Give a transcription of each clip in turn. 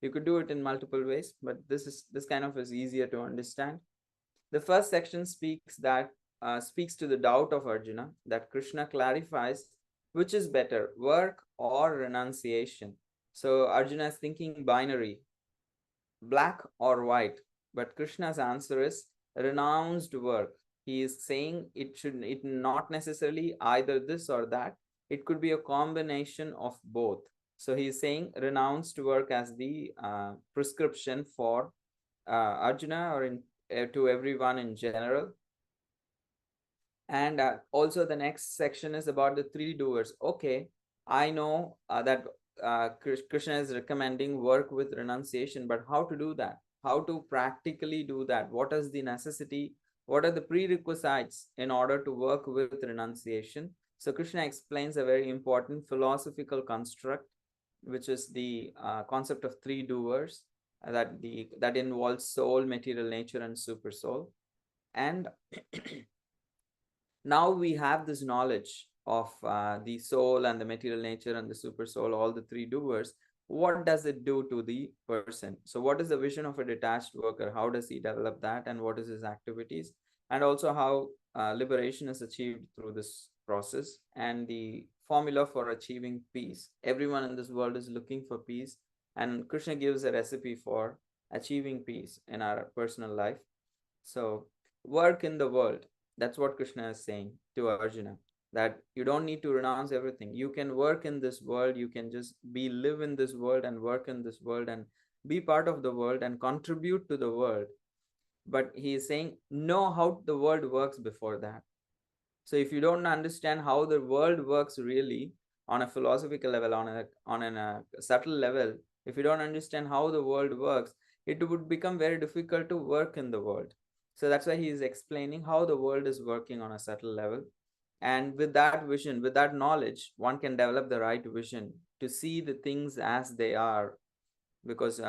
You could do it in multiple ways, but this kind of is easier to understand. The first section speaks to the doubt of Arjuna, that Krishna clarifies which is better, work or renunciation. So Arjuna is thinking binary, black or white, but Krishna's answer is renounced work. He is saying it not necessarily either this or that. It could be a combination of both. So he is saying renounced work as the prescription for Arjuna, or to everyone in general. And also the next section is about the three doers. Okay, I know that Krishna is recommending work with renunciation, but how to do that? How to practically do that? What is the necessity? What are the prerequisites in order to work with renunciation? So Krishna explains a very important philosophical construct, which is the concept of three doers, that involves soul, material nature, and super soul. And now we have this knowledge of the soul and the material nature and the super soul, all the three doers. What does it do to the person? So what is the vision of a detached worker? How does he develop that, and what is his activities? And also how liberation is achieved through this process, and the formula for achieving peace. Everyone in this world is looking for peace, and Krishna gives a recipe for achieving peace in our personal life. So work in the world, that's what Krishna is saying to Arjuna, that you don't need to renounce everything. You can work in this world, you can just live in this world and work in this world and be part of the world and contribute to the world. But he is saying, know how the world works before that. So if you don't understand how the world works really on a philosophical level, on a subtle level, if you don't understand how the world works, it would become very difficult to work in the world. So that's why he is explaining how the world is working on a subtle level. And with that vision, with that knowledge, one can develop the right vision to see the things as they are, because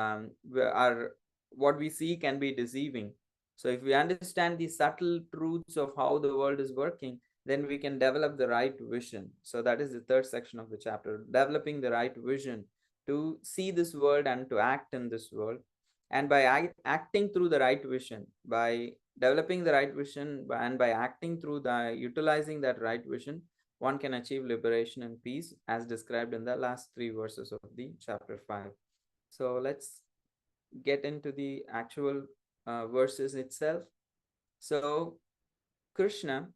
what we see can be deceiving. So if we understand the subtle truths of how the world is working, then we can develop the right vision. So that is the third section of the chapter, developing the right vision to see this world and to act in this world. And by acting through the right vision, by developing the right vision, and by acting through the utilizing that right vision, one can achieve liberation and peace as described in the last three verses of the chapter 5. So let's get into the actual verses itself. So Krishna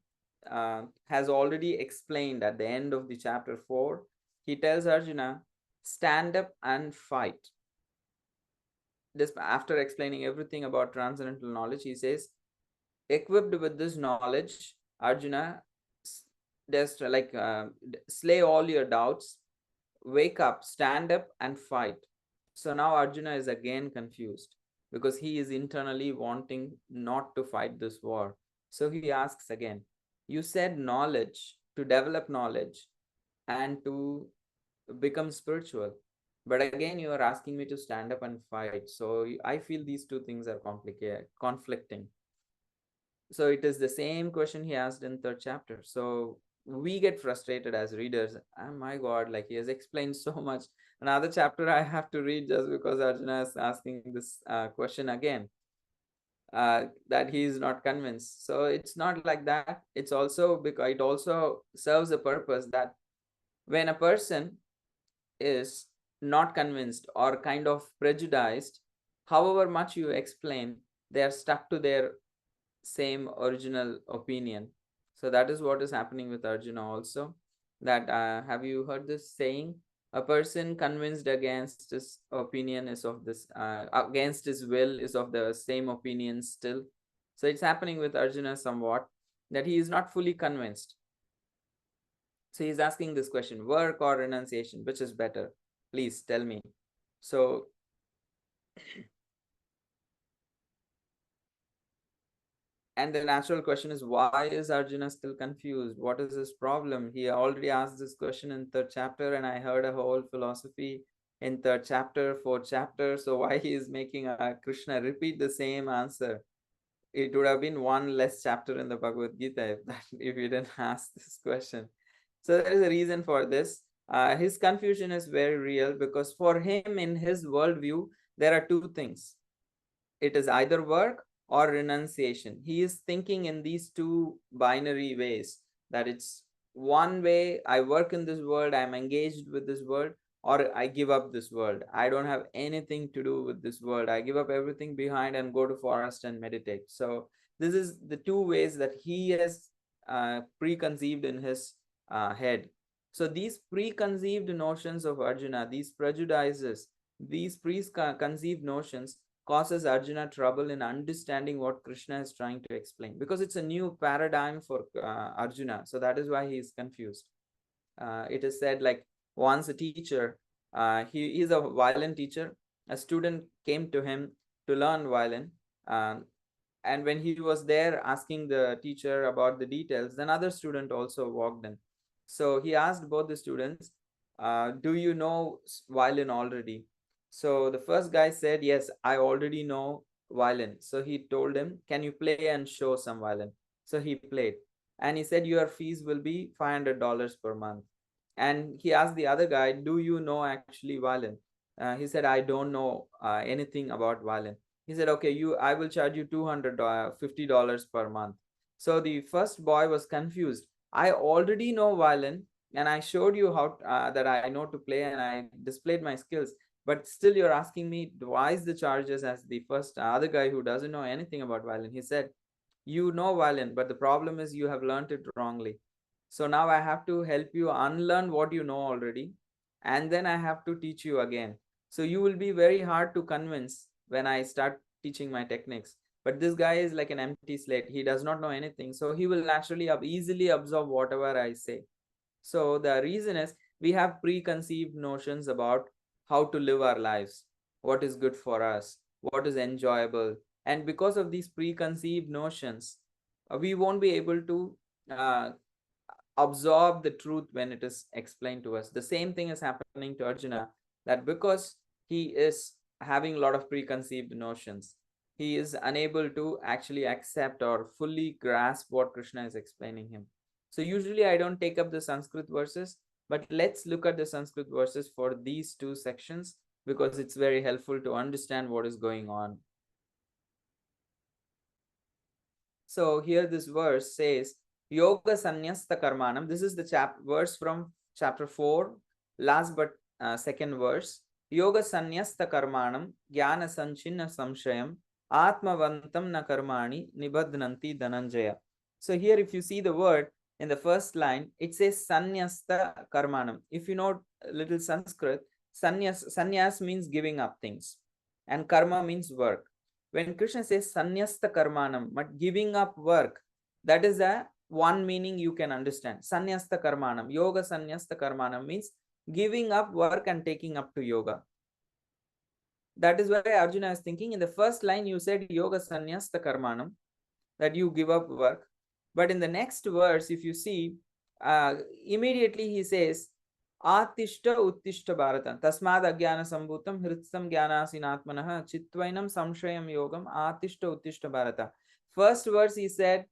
has already explained at the end of the chapter 4. He tells Arjuna, stand up and fight. This, after explaining everything about transcendental knowledge, he says, equipped with this knowledge, Arjuna, just slay all your doubts, wake up, stand up and fight. So now Arjuna is again confused because he is internally wanting not to fight this war. So he asks again, you said knowledge, to develop knowledge and to become spiritual. But again, you are asking me to stand up and fight. So I feel these two things are conflicting. So it is the same question he asked in third chapter. So we get frustrated as readers. Oh my God, like he has explained so much. Another chapter I have to read just because Arjuna is asking this question again. That he is not convinced. So it's not like that. It's also because it also serves a purpose that when a person is not convinced or kind of prejudiced, however much you explain, they are stuck to their same original opinion. So that is what is happening with Arjuna also. That have you heard this saying? A person convinced against his opinion is of this, against his will is of the same opinion still. So it's happening with Arjuna somewhat, that he is not fully convinced. So he's asking this question, work or renunciation, which is better? Please tell me. So and the natural question is, why is Arjuna still confused? What is his problem? He already asked this question in third chapter, and I heard a whole philosophy in third chapter, fourth chapter. So why he is making Krishna repeat the same answer? It would have been one less chapter in the Bhagavad Gita if he didn't ask this question. So there is a reason for this. His confusion is very real because for him, in his worldview, there are two things. It is either work or renunciation. He is thinking in these two binary ways, that it's one way, I work in this world, I'm engaged with this world, or I give up this world. I don't have anything to do with this world. I give up everything behind and go to forest and meditate. So this is the two ways that he has preconceived in his head. So these preconceived notions of Arjuna, these prejudices, these preconceived notions causes Arjuna trouble in understanding what Krishna is trying to explain, because it's a new paradigm for Arjuna. So that is why he is confused. It is said, like, once a teacher, he is a violin teacher. A student came to him to learn violin. And when he was there asking the teacher about the details, then other student also walked in. So he asked both the students, do you know violin already? So the first guy said, yes, I already know violin. So he told him, can you play and show some violin? So he played. And he said, your fees will be $500 per month. And he asked the other guy, do you know actually violin? He said, I don't know anything about violin. He said, okay, I will charge you $250 per month. So the first boy was confused. I already know violin, and I showed you how that I know to play, and I displayed my skills. But still, you're asking me twice the charges as the first other guy who doesn't know anything about violin. He said, you know violin, but the problem is you have learned it wrongly. So now I have to help you unlearn what you know already, and then I have to teach you again. So you will be very hard to convince when I start teaching my techniques. But this guy is like an empty slate. He does not know anything. So he will naturally easily absorb whatever I say. So the reason is we have preconceived notions about how to live our lives, what is good for us, what is enjoyable. And because of these preconceived notions, we won't be able to uh, absorb the truth when it is explained to us. The same thing is happening to Arjuna, that because he is having a lot of preconceived notions, he is unable to actually accept or fully grasp what Krishna is explaining him. So usually I don't take up the Sanskrit verses, but let's look at the Sanskrit verses for these two sections, because it's very helpful to understand what is going on. So here this verse says, Yoga Sanyasta Karmanam. This is the verse from chapter 4, last but second verse. Yoga Sanyasta Karmanam, Jnana Sanchinna Samshayam, Atmavantam na Karmani, Nibadnanti Dhananjaya. So here, if you see the word in the first line, it says Sanyasta Karmanam. If you know little Sanskrit, Sanyas means giving up things, and karma means work. When Krishna says Sanyasta Karmanam, but giving up work, that is a one meaning you can understand. Sanyasta Karmanam, Yoga Sanyasta Karmanam means giving up work and taking up to yoga. That is why Arjuna is thinking, in the first line you said Yoga Sanyasta Karmanam, that you give up work. But in the next verse, if you see, immediately he says, Atishta Uttishta Bharatan, Tasmad Agyana Sambhutam, Hritsam Gyanasinatmanaha, Chitvainam Samshayam Yogam, Atishta Uttishta Bharata. First verse he said,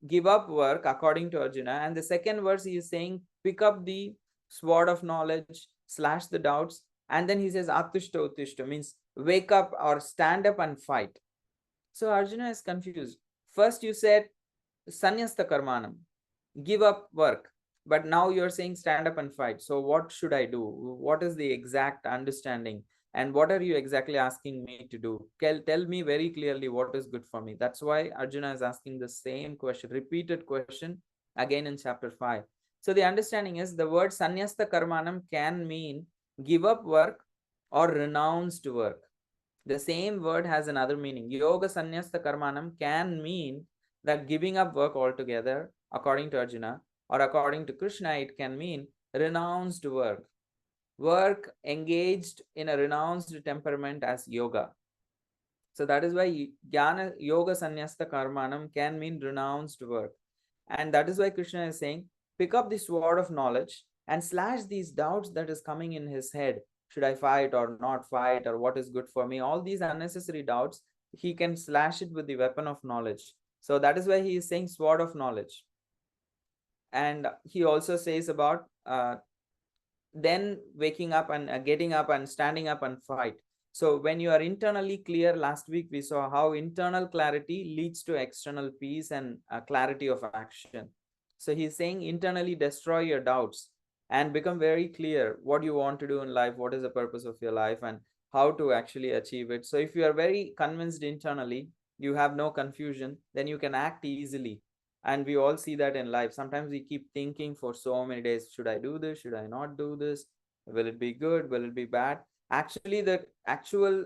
give up work according to Arjuna. And the second verse he is saying, pick up the sword of knowledge, slash the doubts. And then he says, Atishta Uttishta, means wake up or stand up and fight. So Arjuna is confused. First you said, Sanyasta Karmanam, give up work. But now you're saying stand up and fight. So what should I do? What is the exact understanding? And what are you exactly asking me to do? Tell me very clearly what is good for me. That's why Arjuna is asking the same question, repeated question again in chapter 5. So the understanding is the word Sanyasta Karmanam can mean give up work or renounce to work. The same word has another meaning. Yoga Sanyasta Karmanam can mean that giving up work altogether, according to Arjuna, or according to Krishna, it can mean renounced work. Work engaged in a renounced temperament as yoga. So that is why Jnana Yoga Sanyasta Karmanam can mean renounced work. And that is why Krishna is saying, pick up the sword of knowledge and slash these doubts that is coming in his head. Should I fight or not fight, or what is good for me? All these unnecessary doubts, he can slash it with the weapon of knowledge. So that is why he is saying sword of knowledge. And he also says about then waking up and getting up and standing up and fight. So when you are internally clear, last week we saw how internal clarity leads to external peace and clarity of action. So he's saying internally destroy your doubts and become very clear what you want to do in life, what is the purpose of your life, and how to actually achieve it. So if you are very convinced internally, you have no confusion, then you can act easily. And we all see that in life. Sometimes we keep thinking for so many days, should I do this? Should I not do this? Will it be good? Will it be bad? Actually, the actual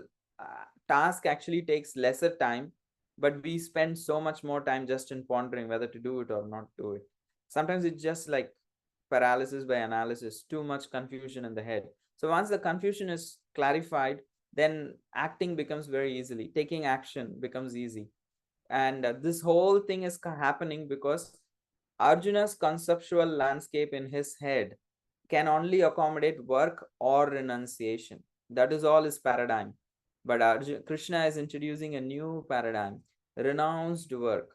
task actually takes lesser time, but we spend so much more time just in pondering whether to do it or not do it. Sometimes it's just like paralysis by analysis, too much confusion in the head. So once the confusion is clarified, then acting becomes very easily, taking action becomes easy. And this whole thing is happening because Arjuna's conceptual landscape in his head can only accommodate work or renunciation. That is all his paradigm. But Krishna is introducing a new paradigm, renounced work,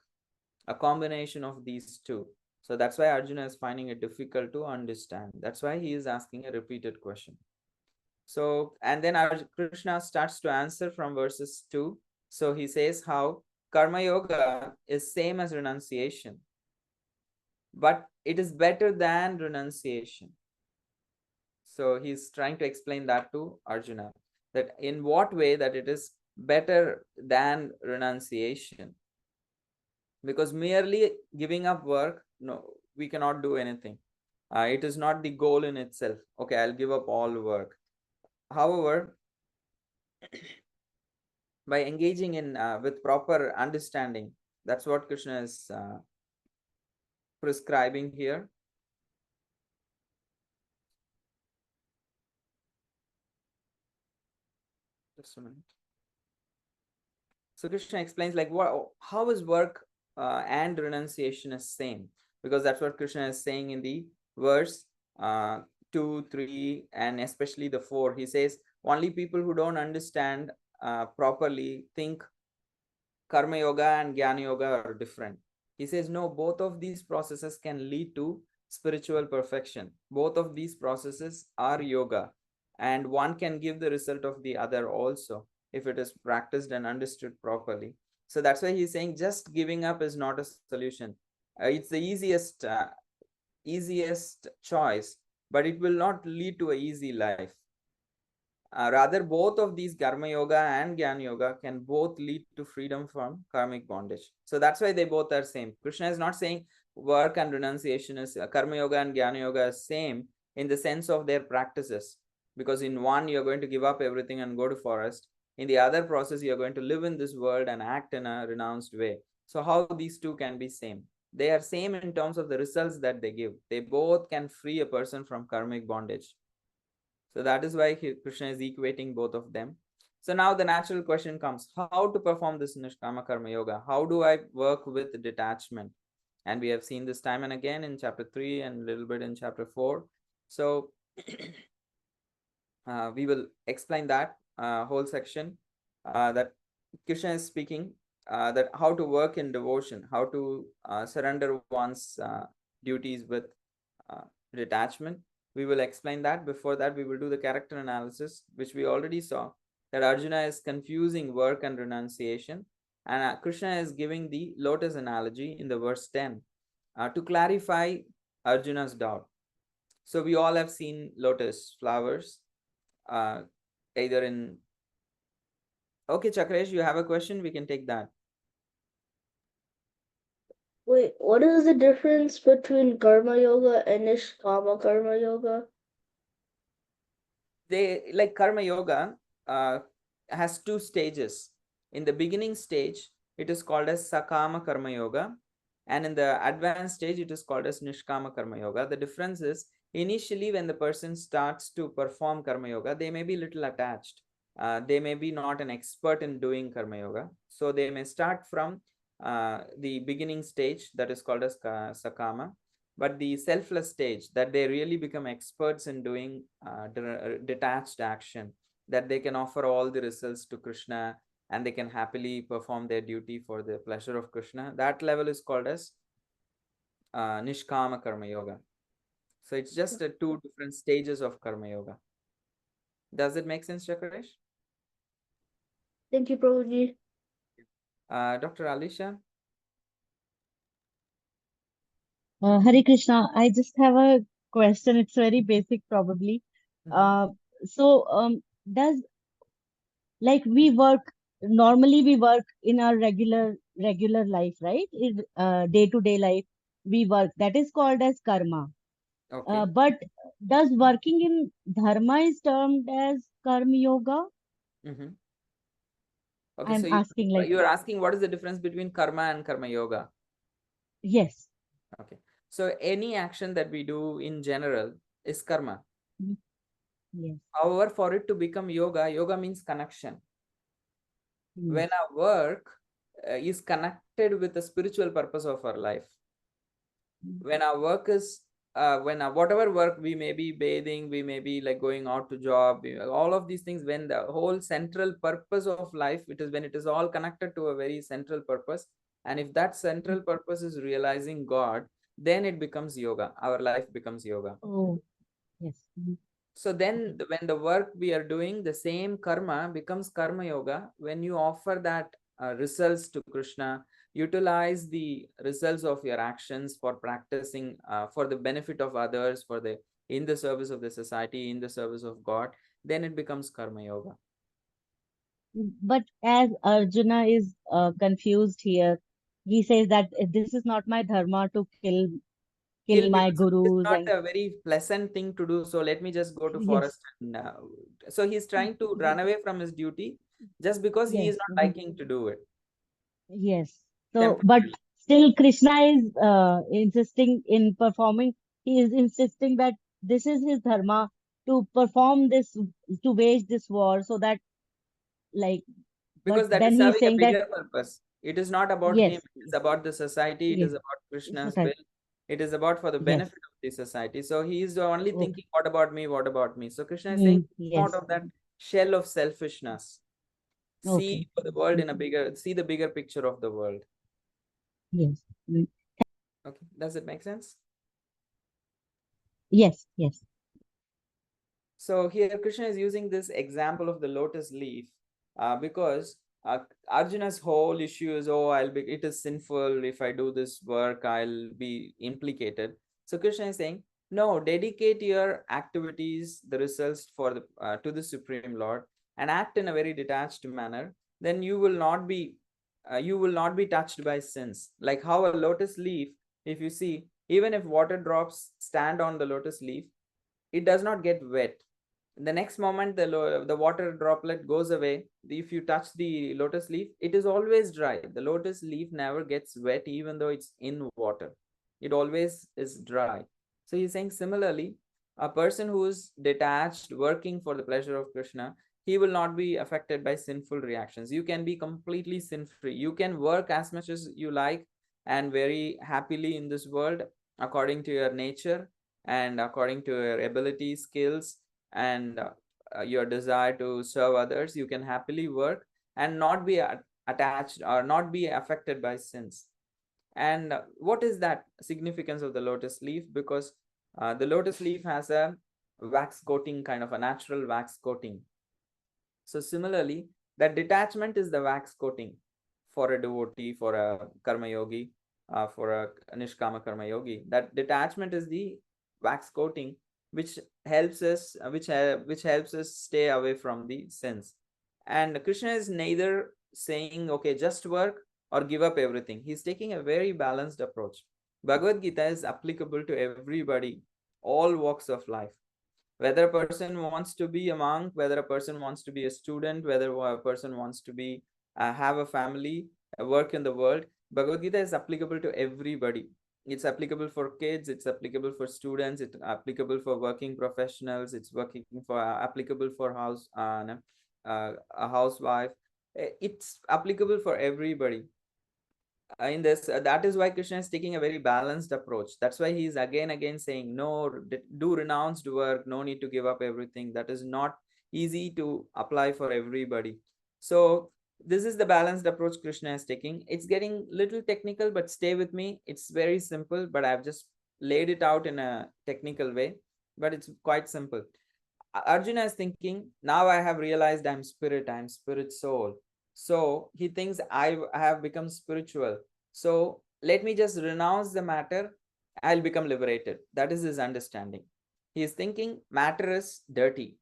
a combination of these two. So that's why Arjuna is finding it difficult to understand. That's why he is asking a repeated question. So, and then Krishna starts to answer from verses 2. So he says how Karma Yoga is same as renunciation, but it is better than renunciation. So he's trying to explain that to Arjuna, that in what way that it is better than renunciation. Because merely giving up work, no, we cannot do anything. It is not the goal in itself. Okay, I'll give up all work. However, by engaging in with proper understanding, that's what Krishna is prescribing here. Just a minute. So Krishna explains like what, how is work and renunciation is same, because that's what Krishna is saying in the verse uh, 2, 3, and especially the 4. He says only people who don't understand properly think karma yoga and jnana yoga are different. He says no, both of these processes can lead to spiritual perfection. Both of these processes are yoga, and one can give the result of the other also if it is practiced and understood properly. So that's why he's saying just giving up is not a solution. It's the easiest choice, but it will not lead to an easy life. Rather, both of these karma yoga and jnana yoga can both lead to freedom from karmic bondage. So that's why they both are same. Krishna is not saying work and renunciation is karma yoga and jnana yoga is same in the sense of their practices. Because in one you're going to give up everything and go to forest. In the other process you're going to live in this world and act in a renounced way. So how these two can be same? They are same in terms of the results that they give. They both can free a person from karmic bondage. So that is why Krishna is equating both of them. So now the natural question comes, how to perform this Nishkama Karma Yoga? How do I work with detachment? And we have seen this time and again in chapter 3 and a little bit in chapter 4. So we will explain that whole section that Krishna is speaking, that how to work in devotion, how to surrender one's duties with uh, detachment. We will explain that. Before that, we will do the character analysis, which we already saw, that Arjuna is confusing work and renunciation. And Krishna is giving the lotus analogy in the verse 10 to clarify Arjuna's doubt. So we all have seen lotus flowers, uh, either in... Okay, Chakresh, you have a question? We can take that. Wait, what is the difference between karma yoga and nishkama karma yoga? They like karma yoga has two stages. In the beginning stage, it is called as sakama karma yoga, and in the advanced stage, it is called as nishkama karma yoga. The difference is initially when the person starts to perform karma yoga, they may be little attached. They may be not an expert in doing karma yoga, so they may start from the beginning stage, that is called as sakama. But the selfless stage, that they really become experts in doing detached action, that they can offer all the results to Krishna and they can happily perform their duty for the pleasure of Krishna. That level is called as Nishkama Karma Yoga. So it's just two different stages of Karma Yoga. Does it make sense, Chakresh? Thank you, Prabhuji. Dr. Alisha? Hare Krishna, I just have a question. It's very basic, probably. Mhm. Uh, does like we work normally we work in our regular life, right? Day-to-day life, we work. That is called as karma. Okay. But does working in dharma is termed as karma yoga? Mhm. Okay, so I'm asking, like, you're asking what is the difference between karma and karma yoga? yes. Okay. So any action that we do in general is karma. Mhm. Yes. However, for it to become yoga, yoga means connection. Mm. When our work is connected with the spiritual purpose of our life, Mm. when our work is when whatever work we may be bathing, we may be like going out to job, all of these things, when the whole central purpose of life, it is when it is all connected to a very central purpose, and if that central purpose is realizing God, then it becomes yoga, our life becomes yoga. Oh, yes. So Okay. then when the work we are doing, the same karma becomes karma yoga. When you offer that results to Krishna, utilize the results of your actions for practicing for the benefit of others, for the in the service of the society, in the service of God, then it becomes karma yoga. But as Arjuna is confused here, he says that this is not my dharma to kill Kill, my because it is gurus not and a very pleasant thing to do. So let me just go to yes, forest and so he's trying to run away from his duty just because he is yes, not liking to do it yes. So, but temporarily. still, Krishna is insisting in performing. He is insisting that this is his dharma to perform this, to wage this war, so that, like, but Because that then is he's serving a saying that bigger purpose. It is not about him, yes, it is about the society, it yes, is about it's Krishna's okay. will, it is about for the Yes, benefit of the society. So he is only okay. thinking, what about me, what about me? So Krishna is saying, come out Yes, of that shell of selfishness, see okay. for the world in a bigger, see the bigger picture of the world. Yes. Okay, does it make sense? Yes, yes. So here Krishna is using this example of the lotus leaf because Arjuna's whole issue is, oh, it is sinful if I do this work, I'll be implicated. So Krishna is saying, no, dedicate your activities, the results for the to the Supreme Lord, and act in a very detached manner. Then you will not be touched by sins. Like how a lotus leaf, if you see, even if water drops stand on the lotus leaf, it does not get wet. The next moment the water droplet goes away. If you touch the lotus leaf, it is always dry. The lotus leaf never gets wet even though it's in water, it always is dry. So he's saying similarly, a person who is detached, working for the pleasure of Krishna, he will not be affected by sinful reactions. You can be completely sin free, you can work as much as you like and very happily in this world according to your nature and according to your ability, skills, and your desire to serve others. You can happily work and not be attached or not be affected by sins. And what is that significance of the lotus leaf? Because the lotus leaf has a wax coating, kind of a natural wax coating. So similarly, that detachment is the wax coating for a devotee, for a karma yogi, for a nishkama karma yogi. That detachment is the wax coating which helps us, which helps us stay away from the sins. And Krishna is neither saying, okay, just work or give up everything. He's taking a very balanced approach. Bhagavad Gita is applicable to everybody, all walks of life, whether a person wants to be a monk, whether a person wants to be a student, whether a person wants to be have a family, work in the world. Bhagavad Gita is applicable to everybody. It's applicable for kids, it's applicable for students, it's applicable for working professionals, it's working for applicable for a housewife. It's applicable for everybody. In this That is why Krishna is taking a very balanced approach. That's why he is again saying, no, do renounced work, no need to give up everything. That is not easy to apply for everybody. So this is the balanced approach Krishna is taking. It's getting little technical, but stay with me. It's very simple, but I've just laid it out in a technical way, but it's quite simple. Arjuna is thinking, now I have realized I'm spirit soul. So he thinks I have become spiritual. So let me just renounce the matter, I'll become liberated. That is his understanding. He is thinking matter is dirty.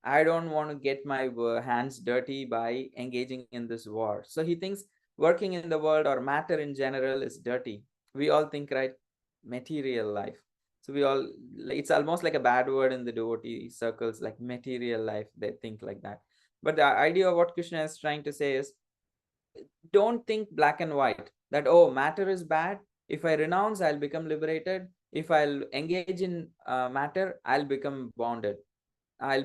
I don't want to get my hands dirty by engaging in this war. So he thinks working in the world or matter in general is dirty. We all think, right? Material life. So we all, it's almost like a bad word in the devotee circles, like material life. They think like that. But the idea of what Krishna is trying to say is, don't think black and white that, oh, matter is bad. If I renounce, I'll become liberated. If I'll engage in matter, I'll become bonded. I'll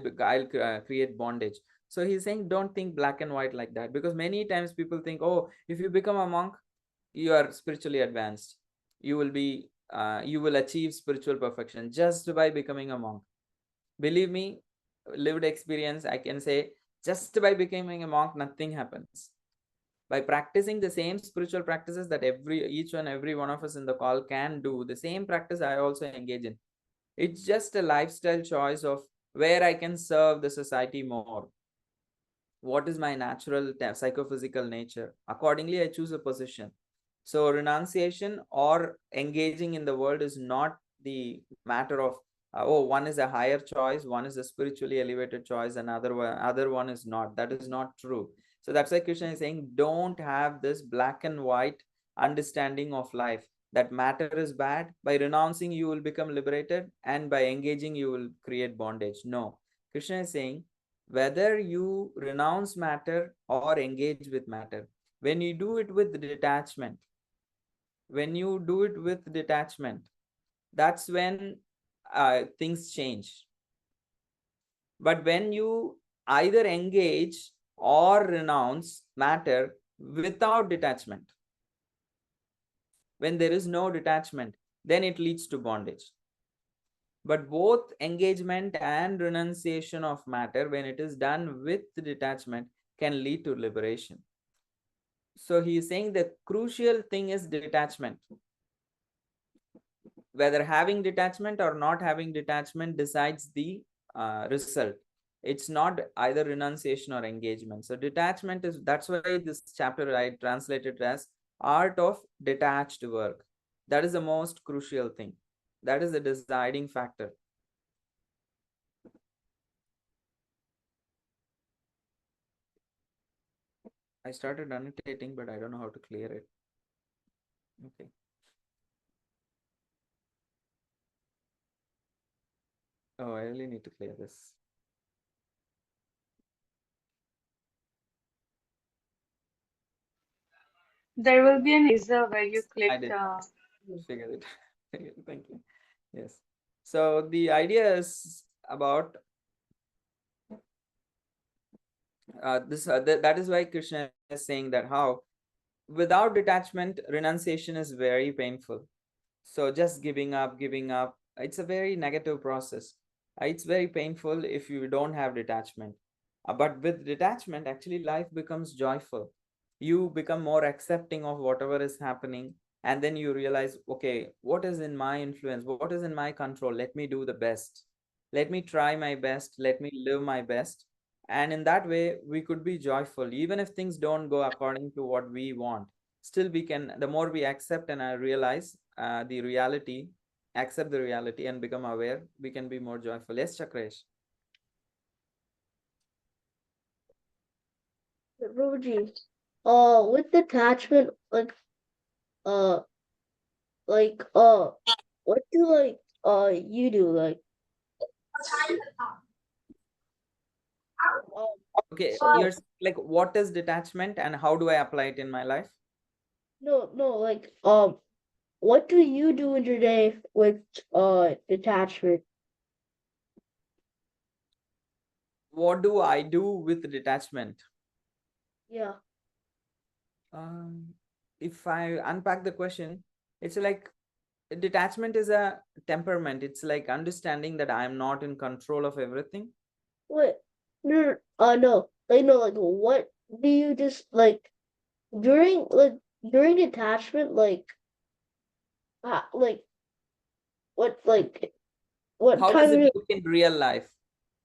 create bondage. So he's saying don't think black and white like that, because many times people think, oh, if you become a monk, you are spiritually advanced. You will achieve spiritual perfection just by becoming a monk. Believe me, lived experience, I can say, just by becoming a monk, nothing happens. By practicing the same spiritual practices that each and every one of us in the call can do, the same practice I also engage in. It's just a lifestyle choice of where I can serve the society more. What is my natural psychophysical nature? Accordingly, I choose a position. So renunciation or engaging in the world is not the matter of, oh, one is a higher choice, one is a spiritually elevated choice, and other one is not. That is not true. So that's why Krishna is saying, don't have this black and white understanding of life, that matter is bad. By renouncing, you will become liberated, and by engaging, you will create bondage. No. Krishna is saying, whether you renounce matter or engage with matter, when you do it with detachment, when you do it with detachment, that's when things change. But when you either engage or renounce matter without detachment, when there is no detachment, then it leads to bondage. But both engagement and renunciation of matter, when it is done with detachment, can lead to liberation. So he is saying the crucial thing is detachment. Whether having detachment or not having detachment decides the result. It's not either renunciation or engagement. So detachment is, that's why this chapter I translated as art of detached work. That is the most crucial thing. That is the deciding factor. I started annotating, but I don't know how to clear it. Okay. Oh, I really need to clear this. There will be an eraser where you I clicked. did figure it. Thank you. Yes. So the idea is about that is why Krishna is saying that how without detachment, renunciation is very painful. So just giving up, it's a very negative process. It's very painful if you don't have detachment. But with detachment, actually life becomes joyful. You become more accepting of whatever is happening. And then you realize, okay, what is in my influence? What is in my control? Let me do the best. Let me try my best. Let me live my best. And in that way, we could be joyful. Even if things don't go according to what we want, still we can, the more we accept and I realize the reality, accept the reality and become aware, we can be more joyful. Yes, Chakresh. Prabhuji, with detachment, uh, like, what do, you do, uh, Okay, so, you're like, what is detachment and how do I apply it in my life? no, what do you do in your day with, detachment? What do I do with detachment? Yeah. um, if I unpack the question, it's like detachment is a temperament. It's like understanding that I am not in control of everything. Wait, no, no, no, what do you just, during, during detachment, like, what, what How does time it of, look in real life?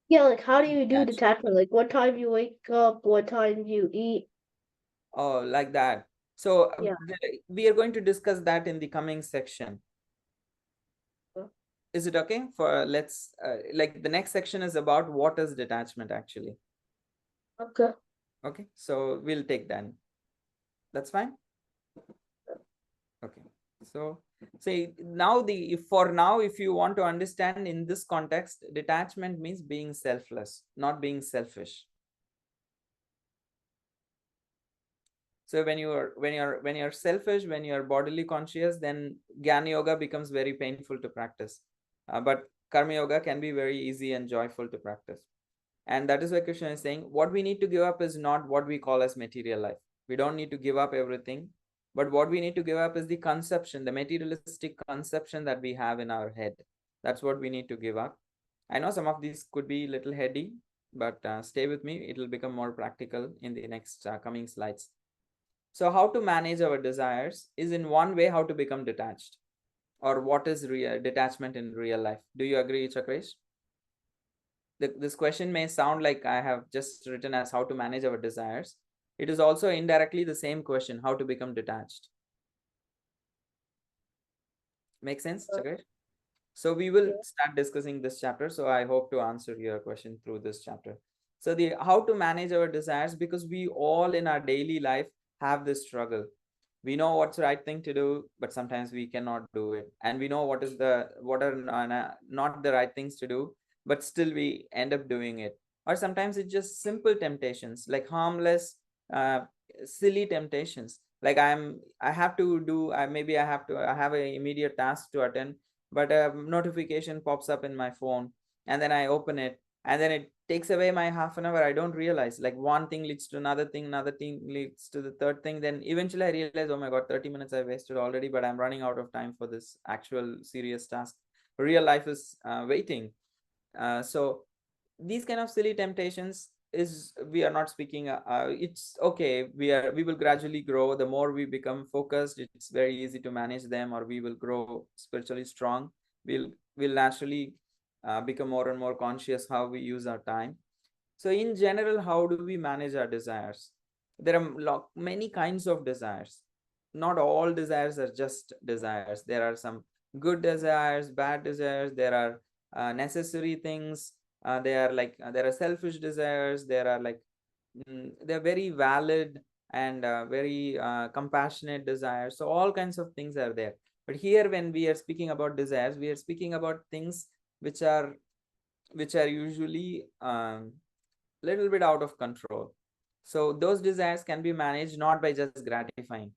Yeah, like how do you do detached. detachment? Like what time you wake up, what time you eat? Oh, like that. So Yeah. we are going to discuss that in the coming section. Is it okay for let's like the next section is about what is detachment actually. Okay. Okay, so we'll take that. That's fine. Okay. So say now for now, if you want to understand in this context, detachment means being selfless, not being selfish. So when you're selfish, when you're bodily conscious, then Jnana Yoga becomes very painful to practice. But Karma Yoga can be very easy and joyful to practice. And that is why Krishna is saying what we need to give up is not what we call as material life. We don't need to give up everything. But what we need to give up is the conception, the materialistic conception that we have in our head. That's what we need to give up. I know some of these could be a little heady, but stay with me. It will become more practical in the next coming slides. So how to manage our desires is in one way how to become detached, or what is real detachment in real life. Do you agree, Chakresh? This question may sound like I have just written as how to manage our desires. It is also indirectly the same question, how to become detached. Make sense, Chakresh? So we will Yeah. start discussing this chapter. So I hope to answer your question through this chapter. So the how to manage our desires, because we all in our daily life have this struggle. We know what's the right thing to do, but sometimes we cannot do it. And we know what are not the right things to do, but still we end up doing it. Or sometimes it's just simple temptations, like harmless, uh, silly temptations. Like I have to do, I have an immediate task to attend, but a notification pops up in my phone, and then I open it, and then it takes away my half an hour. I don't realize, like one thing leads to another thing leads to the third thing. Then eventually I realize, oh my god, 30 minutes I wasted already, but I'm running out of time for this actual serious task. Real life is waiting. So these kind of silly temptations is, we are not speaking it's okay, we will gradually grow. The more we become focused, it's very easy to manage them, or we will grow spiritually strong. We'll naturally become more and more conscious how we use our time. So in general, how do we manage our desires? There are many kinds of desires. Not all desires are just desires. There are some good desires, bad desires. There are necessary things. There are selfish desires. There are they're very valid and very compassionate desires. So all kinds of things are there. But here, when we are speaking about desires, we are speaking about things which are usually little bit out of control. So those desires can be managed not by just gratifying.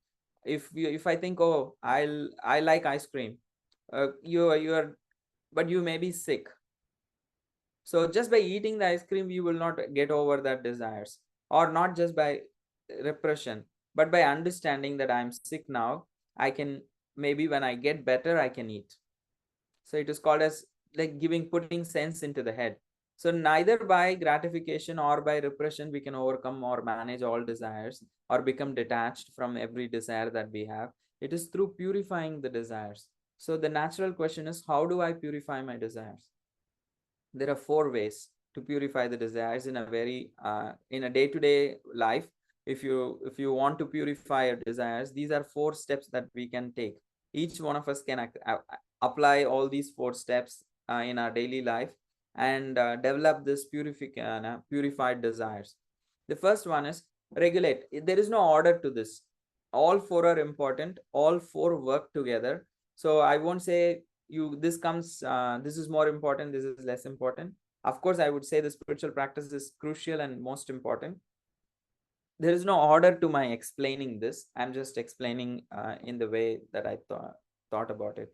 If I think, oh, I like ice cream, you are, but you may be sick. So just by eating the ice cream, you will not get over that desires, or not just by repression, but by understanding that I'm sick now. I can, maybe when I get better, I can eat. So it is called as like putting sense into the head. So neither by gratification or by repression we can overcome or manage all desires or become detached from every desire that we have. It is through purifying the desires. So the natural question is, how do I purify my desires? There are four ways to purify the desires in a very in a day-to-day life. If you want to purify your desires, these are four steps that we can take. Each one of us can apply all these four steps in our daily life and develop this purified desires. The first one is regulate. There is no order to this. All four are important. All four work together. So I won't say this is more important, this is less important. Of course, I would say the spiritual practice is crucial and most important. There is no order to my explaining this. I'm just explaining in the way that I thought about it.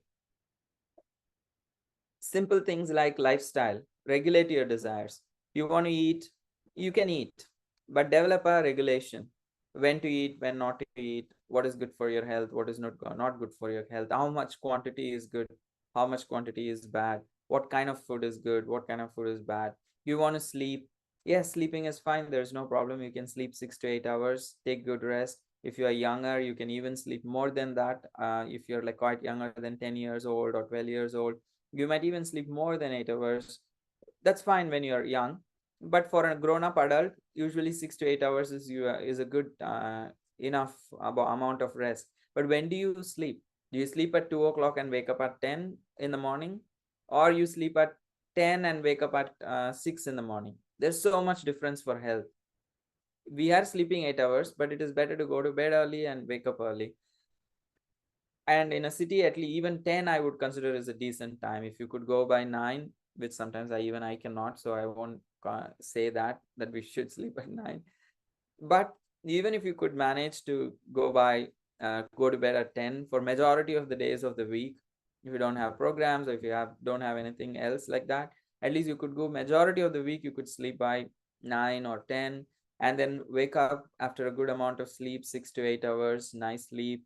Simple things like lifestyle. Regulate your desires. You want to eat, you can eat, but develop a regulation. When to eat, when not to eat, what is good for your health, what is not good for your health, how much quantity is good, how much quantity is bad, what kind of food is good, what kind of food is bad. You want to sleep, yes, sleeping is fine, there's no problem. You can sleep 6 to 8 hours, take good rest. If you are younger, you can even sleep more than that. If you're like quite younger than 10 years old or 12 years old, you might even sleep more than 8 hours. That's fine when you're young, but for a grown-up adult, usually 6 to 8 hours is a good enough amount of rest. But when do you sleep? Do you sleep at 2 o'clock and wake up at 10 in the morning, or you sleep at 10 and wake up at 6 in the morning? There's so much difference for health. We are sleeping 8 hours, but it is better to go to bed early and wake up early. And in a city, at least even 10 I would consider is a decent time. If you could go by 9, which sometimes I cannot, so I won't say that we should sleep at 9. But even if you could manage to go to bed at 10 for majority of the days of the week, if you don't have programs, or if you don't have anything else like that, at least you could go majority of the week, you could sleep by 9 or 10, and then wake up after a good amount of sleep, 6 to 8 hours, nice sleep,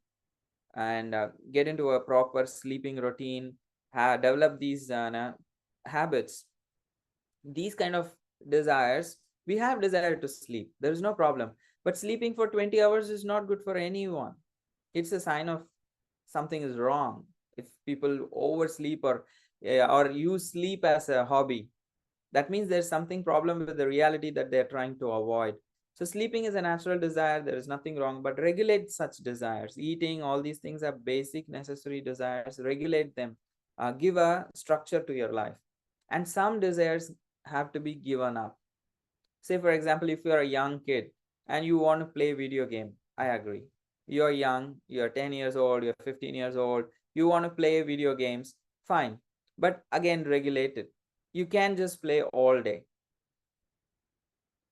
and get into a proper sleeping routine, develop these habits. These kind of desires, we have desire to sleep, there is no problem, but sleeping for 20 hours is not good for anyone. It's a sign of something is wrong. If people oversleep, or use sleep as a hobby, that means there's something problem with the reality that they're trying to avoid. So sleeping is a natural desire, there is nothing wrong, but regulate such desires. Eating, all these things are basic necessary desires. Regulate them. Give a structure to your life. And some desires have to be given up. Say for example, if you're a young kid and you want to play video game, I agree. You're young, you're 10 years old, you're 15 years old, you want to play video games, fine. But again, regulate it. You can't just play all day.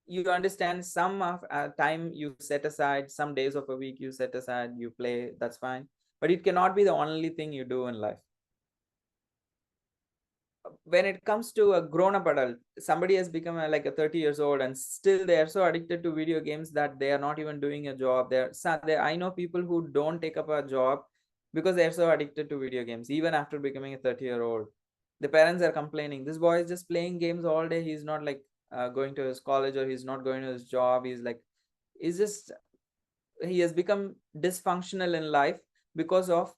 You understand, some of time you set aside, some days of a week you set aside, you play, that's fine. But it cannot be the only thing you do in life. When it comes to a grown-up adult, somebody has become like a 30 years old and still they are so addicted to video games that they are not even doing a job. I know people who don't take up a job because they're so addicted to video games, even after becoming a 30-year-old. The parents are complaining, this boy is just playing games all day, he's not like going to his college, or he's not going to his job. He has become dysfunctional in life because of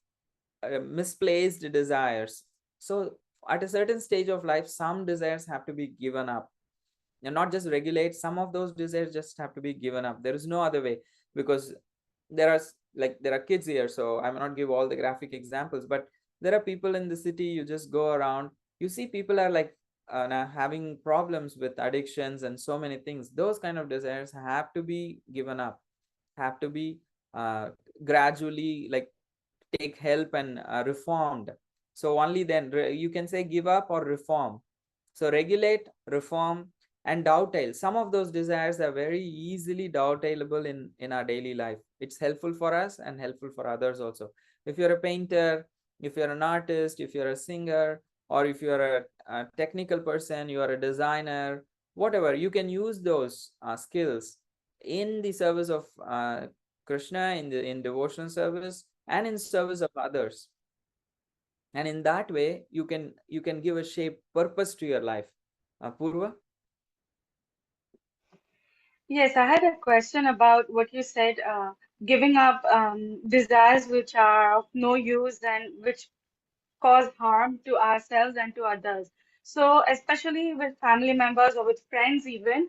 misplaced desires. So at a certain stage of life, some desires have to be given up, and not just regulate. Some of those desires just have to be given up. There is no other way, because there are kids here, so I may not give all the graphic examples, but there are people in the city. You just go around, you see people are like now having problems with addictions and so many things. Those kind of desires have to be given up, have to be gradually like take help and reformed. So only then you can say give up or reform. So regulate, reform, and dovetail. Some of those desires are very easily dovetailable in our daily life. It's helpful for us and helpful for others also. If you're a painter, if you're an artist, if you're a singer, or if you're a technical person, you are a designer, whatever, you can use those skills in the service of Krishna, in devotional service, and in service of others. And in that way, you can give a shape, purpose to your life. Purva? Yes, I had a question about what you said, giving up desires which are of no use and which cause harm to ourselves and to others. So, especially with family members or with friends, even,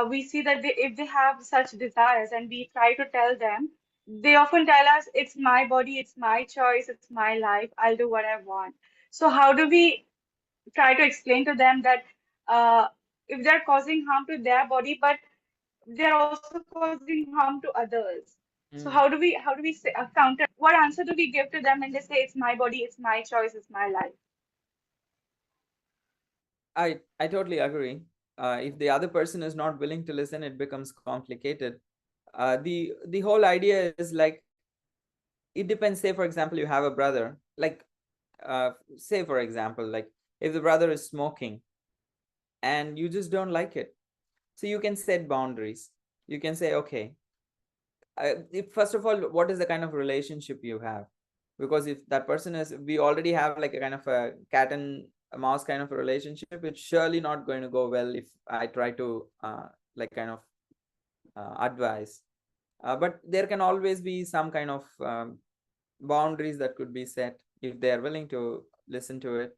we see that if they have such desires and we try to tell them, they often tell us, it's my body, it's my choice, it's my life, I'll do what I want. So, how do we try to explain to them that uh, if they're causing harm to their body, but they're also causing harm to others? So, how do we counter? What answer do we give to them when they say, it's my body, it's my choice, it's my life? I totally agree. If the other person is not willing to listen, it becomes complicated. The whole idea is like, it depends. Say for example, you have a brother, like say for example, like if the brother is smoking and you just don't like it, so you can set boundaries. You can say, okay, first of all, what is the kind of relationship you have? Because if that person is, we already have like a kind of a cat and a mouse kind of a relationship, it's surely not going to go well if I try to like kind of advise. But there can always be some kind of boundaries that could be set if they are willing to listen to it.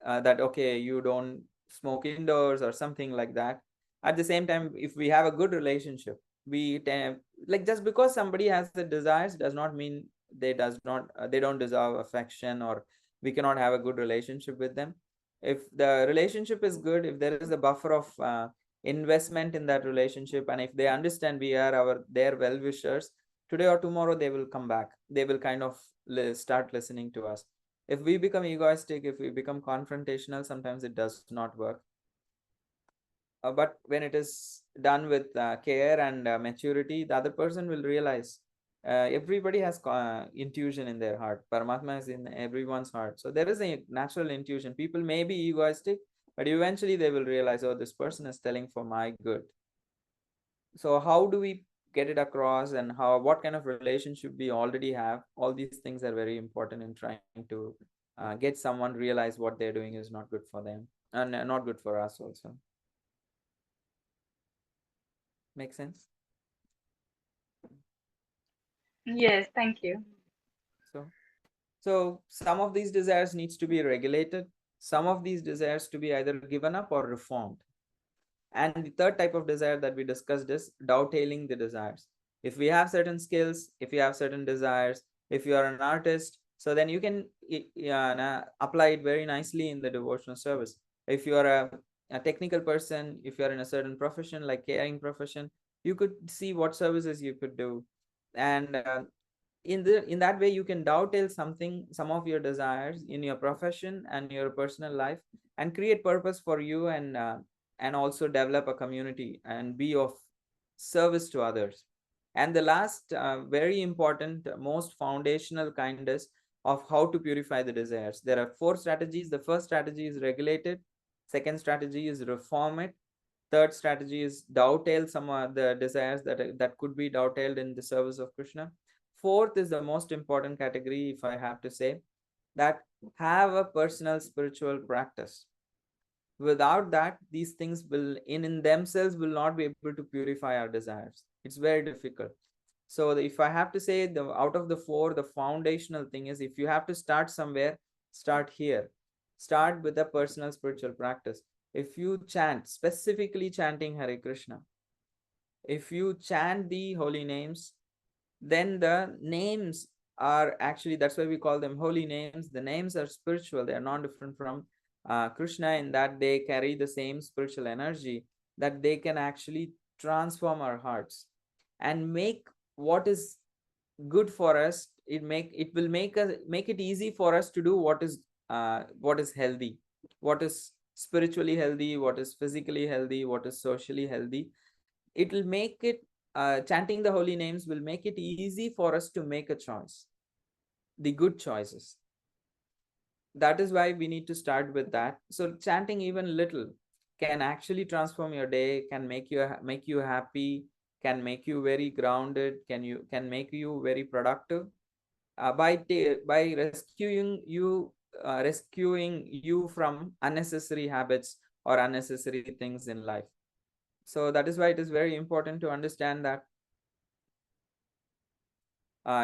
That okay, you don't smoke indoors or something like that. At the same time, if we have a good relationship, we tend, like, just because somebody has the desires does not mean they don't deserve affection, or we cannot have a good relationship with them. If the relationship is good, if there is a buffer of investment in that relationship, and if they understand we are their well wishers, today or tomorrow they will come back, they will kind of start listening to us. If we become egoistic, if we become confrontational, sometimes it does not work. But when it is done with care and maturity, the other person will realize everybody has intuition in their heart. Paramatma is in everyone's heart. So there is a natural intuition. People may be egoistic, but eventually they will realize, oh, this person is telling for my good. So how do we get it across, and what kind of relationship we already have? All these things are very important in trying to get someone realize what they're doing is not good for them, and not good for us also. Make sense? Yes, thank you. So some of these desires needs to be regulated, some of these desires to be either given up or reformed. And the third type of desire that we discussed is dovetailing the desires. If we have certain skills, if you have certain desires, if you are an artist, so then you can apply it very nicely in the devotional service. If you are a technical person, if you are in a certain profession like caring profession, you could see what services you could do. And in that way you can dovetail some of your desires in your profession and your personal life, and create purpose for you, and also develop a community and be of service to others. And the last very important, most foundational kind is of how to purify the desires. There are 4 strategies. The first strategy is regulate it, second strategy is reform it, third strategy is dovetail some of the desires that could be dovetailed in the service of Krishna. Fourth is the most important category, if I have to say, that have a personal spiritual practice. Without that, these things will in themselves will not be able to purify our desires. It's very difficult. So if I have to say, out of the 4, the foundational thing is, if you have to start somewhere, start here. Start with a personal spiritual practice. If you chant, specifically chanting Hare Krishna, if you chant the holy names, then the names are actually, that's why we call them holy names. The names are spiritual. They are not different from Krishna, in that they carry the same spiritual energy, that they can actually transform our hearts and make what is good for us. It will make it easy for us to do what is healthy, what is spiritually healthy, what is physically healthy, what is socially healthy. It will make it chanting the holy names will make it easy for us to make a choice, the good choices. That is why we need to start with that. So chanting even little can actually transform your day, can make you happy, can make you very grounded, can make you very productive, by rescuing you from unnecessary habits or unnecessary things in life. So that is why it is very important to understand that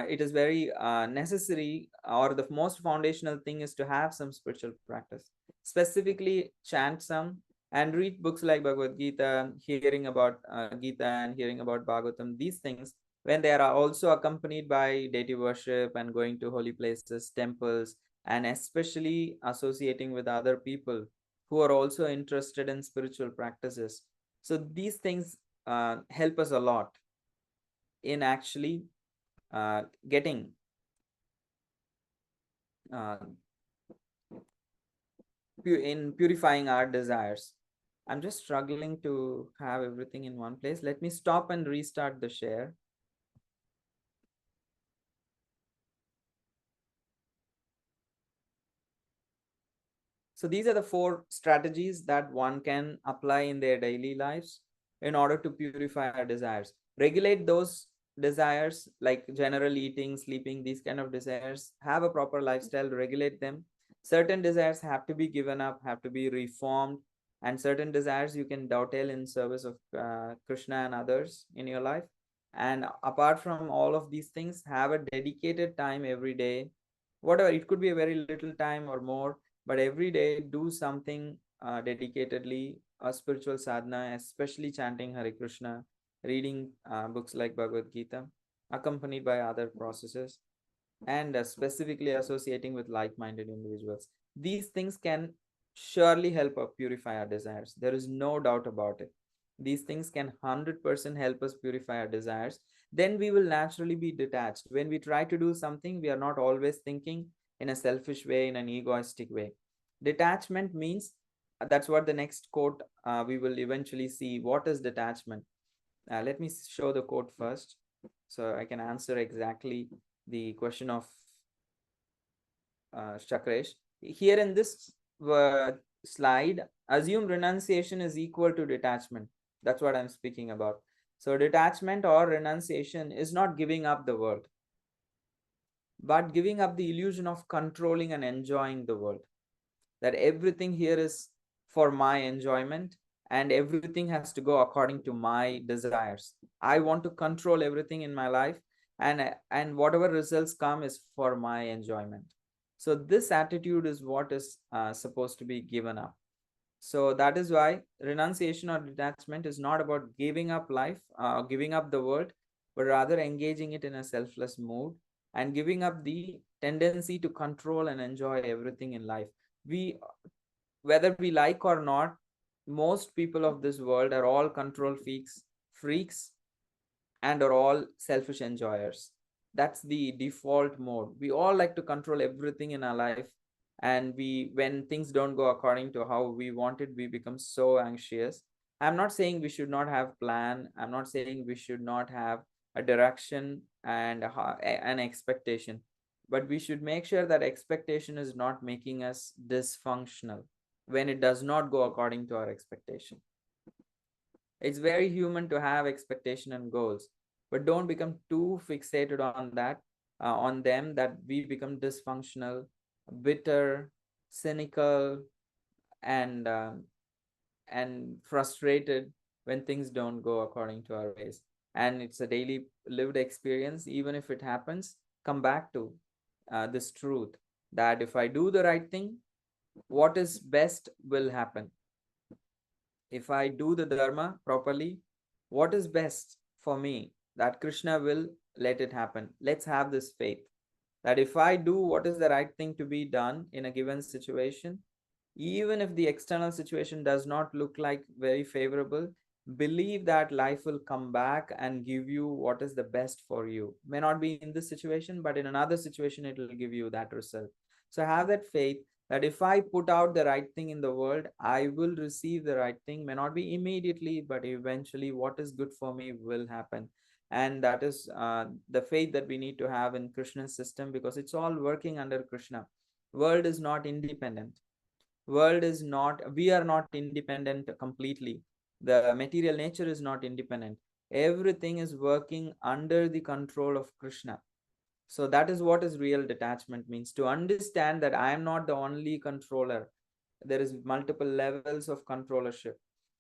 it is very necessary, or the most foundational thing is to have some spiritual practice, specifically chant some, and read books like Bhagavad Gita, hearing about Geeta and hearing about Bhagavatam. These things, when they are also accompanied by deity worship and going to holy places, temples, and especially associating with other people who are also interested in spiritual practices. So these things help us a lot in actually getting in purifying our desires. I'm just struggling to have everything in one place. Let me stop and restart the share. So these are the 4 strategies that one can apply in their daily lives in order to purify our desires. Regulate those desires, like general eating, sleeping, these kind of desires. Have a proper lifestyle, regulate them. Certain desires have to be given up, have to be reformed, and certain desires you can dovetail in service of Krishna and others in your life. And apart from all of these things, have a dedicated time every day. Whatever, it could be a very little time or more, but every day do something dedicatedly a spiritual sadhana, especially chanting Hare Krishna, reading books like Bhagavad Gita, accompanied by other processes, and specifically associating with like-minded individuals. These things can surely help us purify our desires. There is no doubt about it. These things can 100% help us purify our desires. Then we will naturally be detached. When we try to do something, we are not always thinking in a selfish way, in an egoistic way. Detachment means, that's what the next quote we will eventually see. What is detachment? Let me show the quote first so I can answer exactly the question of Chakresh. Here in this slide, assume renunciation is equal to detachment. That's what I'm speaking about. So detachment or renunciation is not giving up the world, but giving up the illusion of controlling and enjoying the world. That everything here is for my enjoyment and everything has to go according to my desires. I want to control everything in my life, and whatever results come is for my enjoyment. So this attitude is what is supposed to be given up. So that is why renunciation or detachment is not about giving up life, giving up the world, but rather engaging it in a selfless mood and giving up the tendency to control and enjoy everything in life. We, whether we like or not, most people of this world are all control freaks, and are all selfish enjoyers. That's the default mode. We all like to control everything in our life, and when things don't go according to how we want it, we become so anxious. I'm not saying we should not have plan. I'm not saying we should not have a direction and an expectation, but we should make sure that expectation is not making us dysfunctional when it does not go according to our expectation. It's very human to have expectation and goals, but don't become too fixated on that, on them, that we become dysfunctional, bitter, cynical, and frustrated when things don't go according to our ways. And it's a daily lived experience. Even if it happens, come back to this truth that if I do the right thing, what is best will happen. If I do the dharma properly, what is best for me, that Krishna will let it happen. Let's have this faith that if I do what is the right thing to be done in a given situation, even if the external situation does not look like very favorable, believe that life will come back and give you what is the best for you. May not be in this situation, but in another situation, it will give you that result. So have that faith that if I put out the right thing in the world, I will receive the right thing. May not be immediately, but eventually what is good for me will happen. And that is the faith that we need to have in Krishna's system, because it's all working under Krishna. World is not independent. World is not, we are not independent completely. The material nature is not independent. Everything is working under the control of Krishna. So that is what is real detachment means, to understand that I am not the only controller. There is multiple levels of controllership,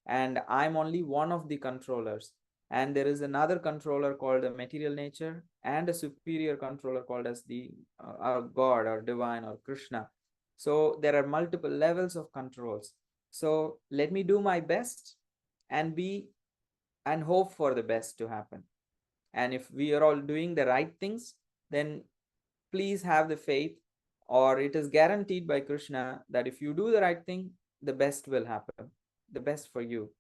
and I'm only one of the controllers. And there is another controller called the material nature, and a superior controller called as the God or divine or Krishna. So there are multiple levels of controls. So let me do my best and be and hope for the best to happen. And if we are all doing the right things, then please have the faith, or it is guaranteed by Krishna that if you do the right thing, the best will happen. The best for you,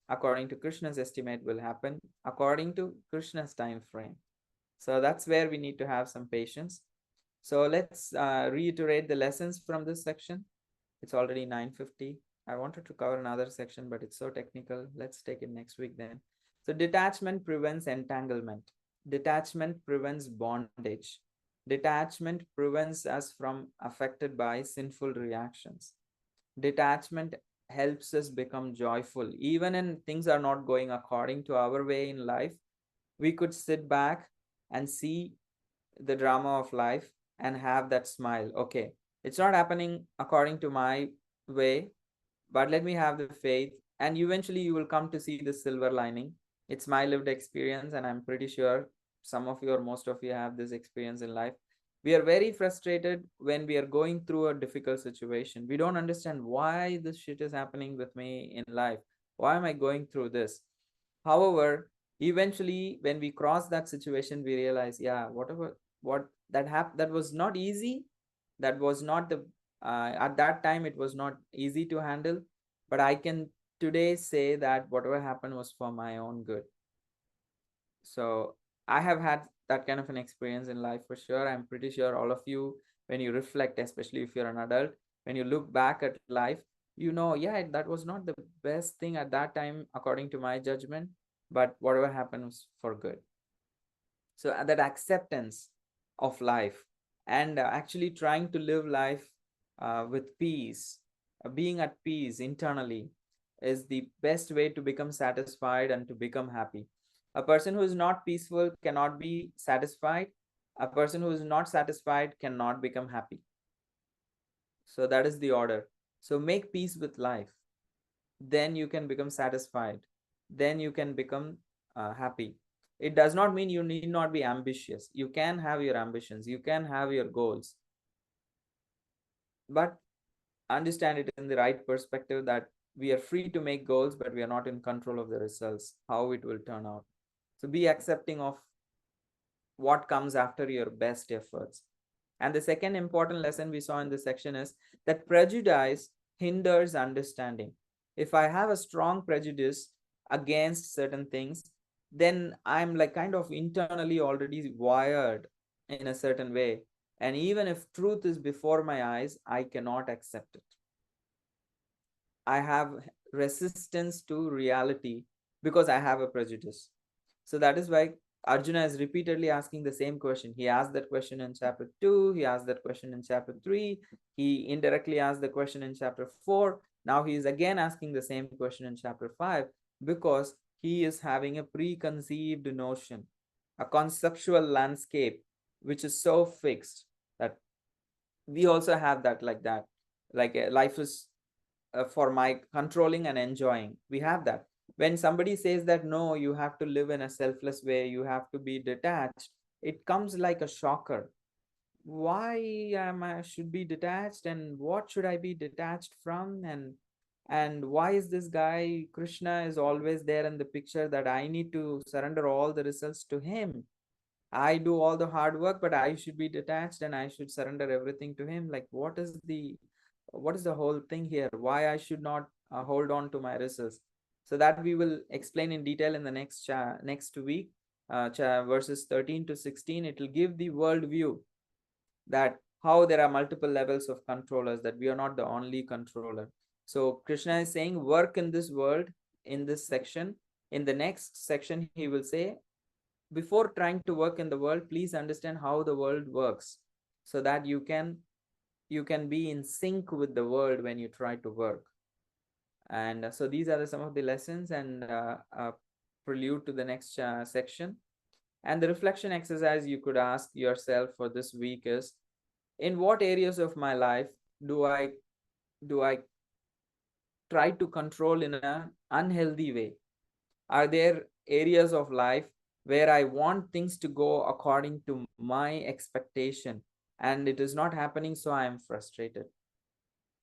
according to Krishna's estimate, will happen according to Krishna's time frame. So that's where we need to have some patience. So let's reiterate the lessons from this section. It's already 9:50. I wanted to cover another section, but it's so technical. Let's take it next week then. So detachment prevents entanglement. Detachment prevents bondage. Detachment prevents us from affected by sinful reactions. Detachment helps us become joyful. Even when things are not going according to our way in life, we could sit back and see the drama of life and have that smile. Okay, it's not happening according to my way, but let me have the faith, and eventually you will come to see the silver lining. It's my lived experience, and I'm pretty sure some of you or most of you have this experience in life. We are very frustrated when we are going through a difficult situation. We don't understand why this shit is happening with me in life. Why am I going through this? However, eventually, when we cross that situation, we realize, yeah, whatever what that happened, that was not easy. That was not the at that time it was not easy to handle. But I can today say that whatever happened was for my own good. So I have had that kind of an experience in life for sure. I'm pretty sure all of you, when you reflect, especially if you're an adult, when you look back at life, you know, yeah, that was not the best thing at that time, according to my judgment, but whatever happened was for good. So that acceptance of life and actually trying to live life with peace, being at peace internally is the best way to become satisfied and to become happy. A person who is not peaceful cannot be satisfied. A person who is not satisfied cannot become happy. So that is the order. So make peace with life. Then you can become satisfied. Then you can become happy. It does not mean you need not be ambitious. You can have your ambitions. You can have your goals. But understand it in the right perspective that we are free to make goals, but we are not in control of the results, how it will turn out. So be accepting of what comes after your best efforts. And the second important lesson we saw in this section is that prejudice hinders understanding. If I have a strong prejudice against certain things, then I'm like kind of internally already wired in a certain way. And even if truth is before my eyes, I cannot accept it. I have resistance to reality because I have a prejudice. So that is why Arjuna is repeatedly asking the same question. He asked that question in chapter 2, he asked that question in chapter 3, he indirectly asked the question in chapter 4. Now he is again asking the same question in chapter 5 because he is having a preconceived notion, a conceptual landscape which is so fixed that we also have that like that. Like life is for my controlling and enjoying. We have that. When somebody says that no, you have to live in a selfless way, you have to be detached, it comes like a shocker. Why am I should be detached, and what should I be detached from, and why is this guy Krishna is always there in the picture that I need to surrender all the results to him? I do all the hard work, but I should be detached and I should surrender everything to him. Like, what is the whole thing here? Why I should not hold on to my results? So that we will explain in detail in the next week, verses 13 to 16. It will give the world view that how there are multiple levels of controllers, that we are not the only controller. So Krishna is saying, work in this world in this section. In the next section, he will say, before trying to work in the world, please understand how the world works, so that you can be in sync with the world when you try to work. And so these are some of the lessons and prelude to the next section. And the reflection exercise you could ask yourself for this week is, in what areas of my life do I try to control in an unhealthy way? Are there areas of life where I want things to go according to my expectation and it is not happening, so I am frustrated?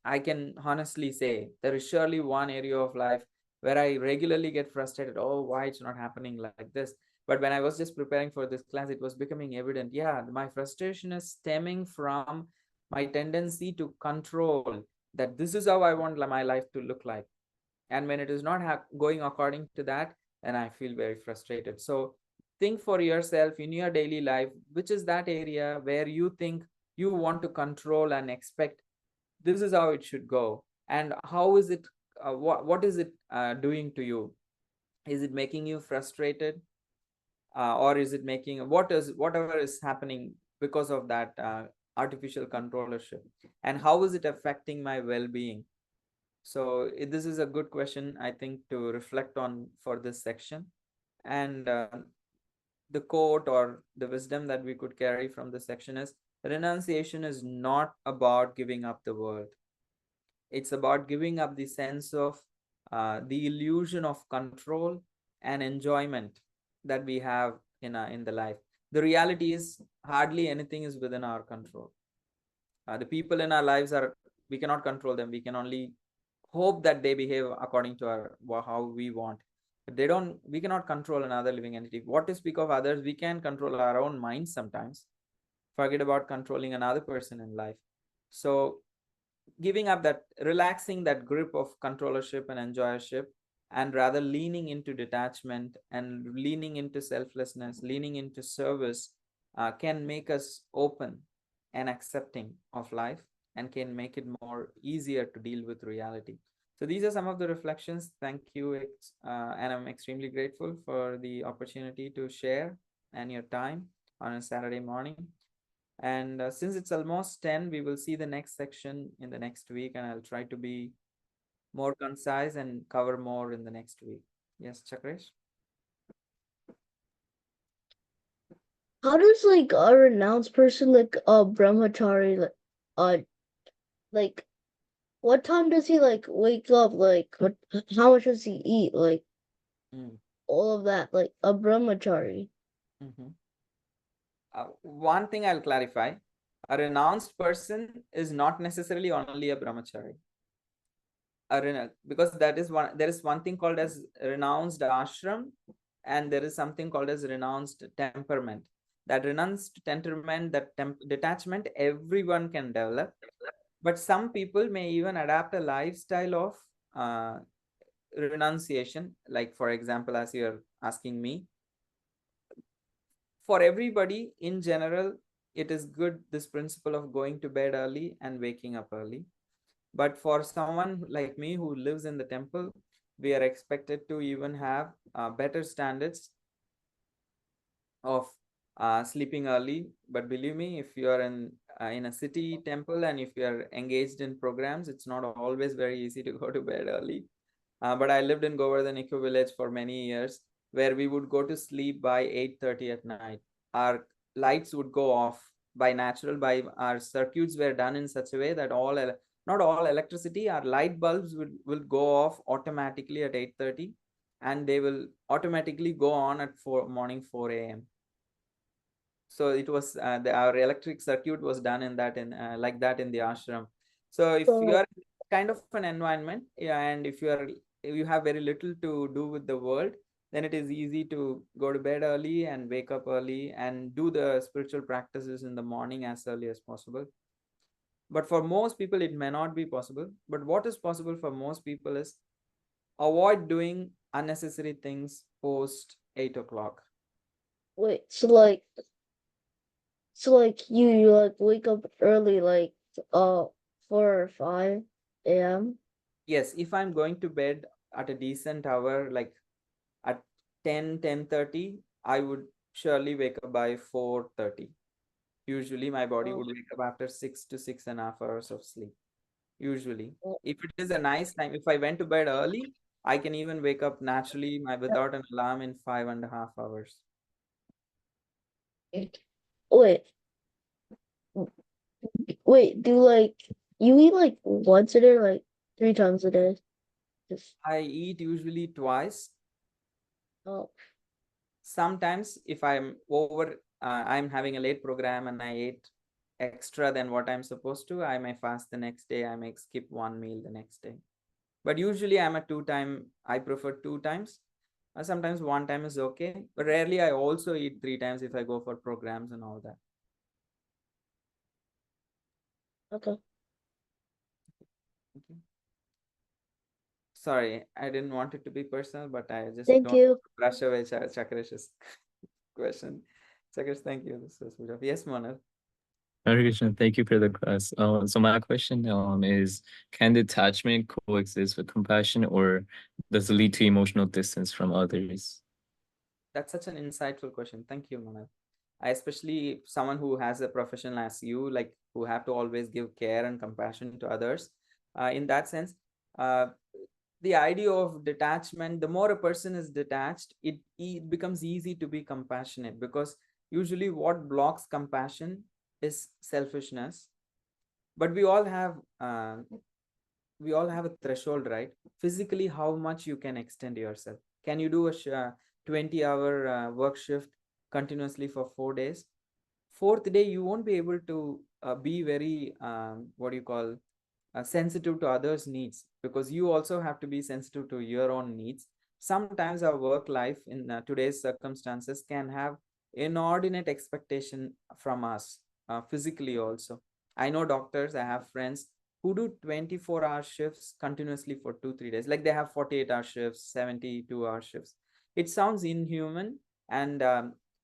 I can honestly say there is surely one area of life where I regularly get frustrated. Oh, why it's not happening like this? But when I was just preparing for this class, it was becoming evident. Yeah, my frustration is stemming from my tendency to control that this is how I want my life to look like. And when it is not going according to that, then I feel very frustrated. So think for yourself in your daily life, which is that area where you think you want to control and expect this is how it should go, and how is it what is it doing to you? Is it making you frustrated, or is it making whatever is happening because of that artificial controllership, and how is it affecting my well-being? So this is a good question, I think, to reflect on for this section. And the quote or the wisdom that we could carry from this section is, renunciation is not about giving up the world. It's about giving up the sense of the illusion of control and enjoyment that we have in the life. the reality is hardly anything is within our control. The people in our lives we cannot control them. We can only hope that they behave according to how we want. But we cannot control another living entity. What to speak of others? We can control our own minds sometimes. Forget about controlling another person in life. So giving up that, relaxing that grip of controllership and enjoyership, and rather leaning into detachment and leaning into selflessness, leaning into service, can make us open and accepting of life, and can make it more easier to deal with reality. So these are some of the reflections. Thank you, and I'm extremely grateful for the opportunity to share and your time on a Saturday morning. And since it's almost 10, we will see the next section in the next week, and I'll try to be more concise and cover more in the next week. Yes, Chakresh? How does like a renounced person like a brahmachari like what time does he like wake up? Like how much does he eat? Like all of that, like a brahmachari. One thing I'll clarify, a renounced person is not necessarily only a brahmachari. Because there is one thing called as renounced ashram, and there is something called as renounced temperament. That renounced temperament, that detachment, everyone can develop, but some people may even adapt a lifestyle of renunciation. Like, for example, as you're asking me, for everybody in general, it is good, this principle of going to bed early and waking up early. But for someone like me who lives in the temple, we are expected to even have better standards of sleeping early. But believe me, if you are in a city temple and if you are engaged in programs, it's not always very easy to go to bed early. But I lived in Govardhan Eco Village for many years, where we would go to sleep by 8:30 at night. Our lights would go off by our circuits were done in such a way that not all electricity, our light bulbs will go off automatically at 8:30, and they will automatically go on at morning 4 a.m. So it was our electric circuit was done in like that in the ashram. So if you are kind of an environment, yeah, and if you have very little to do with the world, then it is easy to go to bed early and wake up early and do the spiritual practices in the morning as early as possible. But for most people, it may not be possible. But what is possible for most people is avoid doing unnecessary things post 8 o'clock. Wait, so like you like wake up early, like 4 or 5 a.m. Yes, if I'm going to bed at a decent hour, like at 10:30, I would surely wake up by 4:30. Usually my body would wake up after 6 to 6.5 hours of sleep. Usually. If it is a nice time, if I went to bed early, I can even wake up naturally without an alarm in 5.5 hours. Wait, do like you eat like once a day, like 3 times a day? I eat usually twice. Oh, Sometimes if I'm having a late program and I ate extra than what I'm supposed to, I may fast the next day. I may skip one meal the next day. But usually I prefer 2 times. Sometimes 1 time is okay, but rarely I also eat 3 times if I go for programs and all that. okay. Okay. Sorry, I didn't want it to be personal, but I just Thank don't you. brush away Chakresh's question. Chakresh, thank you. This was beautiful. Yes, Monal. Hare Krishna, thank you for the class. So my question is, can detachment coexist with compassion, or does it lead to emotional distance from others? That's such an insightful question. Thank you, Monal. I especially someone who has a profession as you, like who have to always give care and compassion to others. In that sense, uh, the idea of detachment, the more a person is detached, it becomes easy to be compassionate, because usually what blocks compassion is selfishness. But we all have a threshold, right? Physically, how much you can extend yourself. Can you do a 20-hour work shift continuously for 4 days. Fourth day, you won't be able to be very, what do you call, sensitive to others' needs, because you also have to be sensitive to your own needs. Sometimes our work life in today's circumstances can have inordinate expectation from us, physically also. I know doctors, I have friends who do 24-hour shifts continuously for 2 3 days, like they have 48-hour shifts, 72-hour shifts. It sounds inhuman and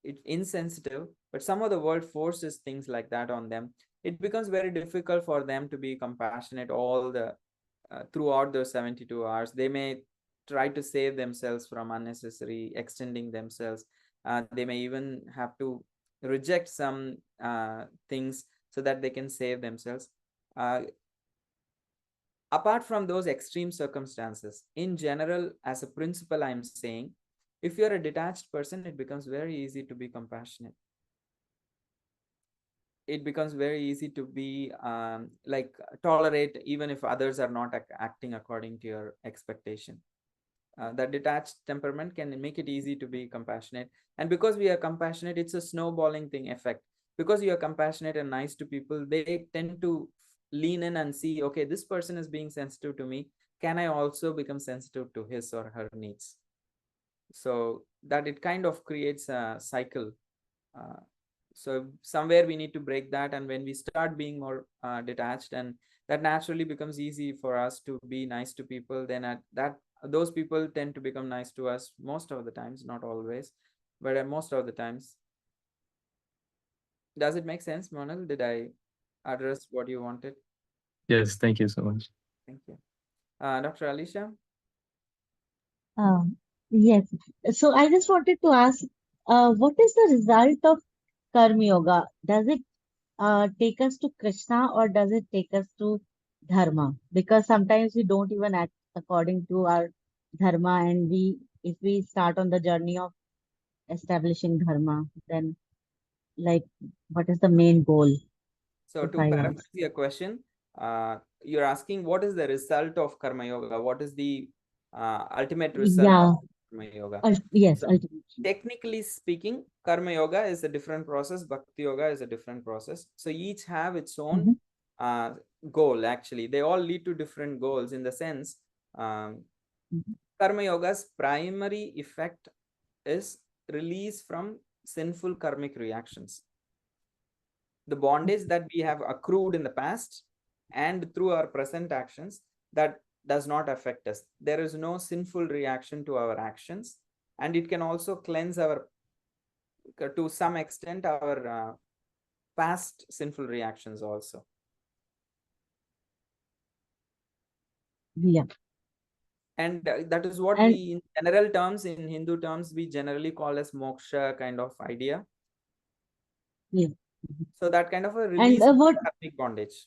it's insensitive, but some of the world forces things like that on them. It becomes very difficult for them to be compassionate all the throughout those 72 hours. They may try to save themselves from unnecessary extending themselves. They may even have to reject some things so that they can save themselves. Apart from those extreme circumstances, in general, as a principle, I'm saying, if you're a detached person, it becomes very easy to be compassionate. It becomes very easy to be like tolerate even if others are not acting according to your expectation. That detached temperament can make it easy to be compassionate. And because we are compassionate, it's a snowballing thing effect. Because you are compassionate and nice to people, they tend to lean in and see, okay, this person is being sensitive to me, can I also become sensitive to his or her needs? So that it kind of creates a cycle. So somewhere we need to break that, and when we start being more detached, and that naturally becomes easy for us to be nice to people, then at that those people tend to become nice to us most of the times, not always, but most of the times. Does it make sense, Monal? Did I address what you wanted? Yes, thank you so much. Thank you. Dr. Alicia? Um, yes. So I just wanted to ask, what is the result of Karma Yoga? Does it take us to Krishna or does it take us to Dharma? Because sometimes we don't even act according to our Dharma, and if we start on the journey of establishing Dharma, then like, what is the main goal? So If to I paraphrase ask. your question, you're asking what is the result of Karma Yoga? What is the ultimate result of Yeah, Karma Yoga? yes, So ultimately. technically speaking, Karma Yoga is a different process, Bhakti Yoga is a different process. So each have its own Mm-hmm. uh, goal. Actually, they all lead to different goals. In the sense, um, Mm-hmm. Karma Yoga's primary effect is release from sinful karmic reactions. The bondage that we have accrued in the past and through our present actions, that does not affect us. There is no sinful reaction to our actions, and it can also cleanse our, to some extent, our past sinful reactions also. Yeah. And that is what And we, in general terms, in Hindu terms, we generally call as moksha kind of idea. yeah. Mhm. So that kind of a And release from what, karmic bondage.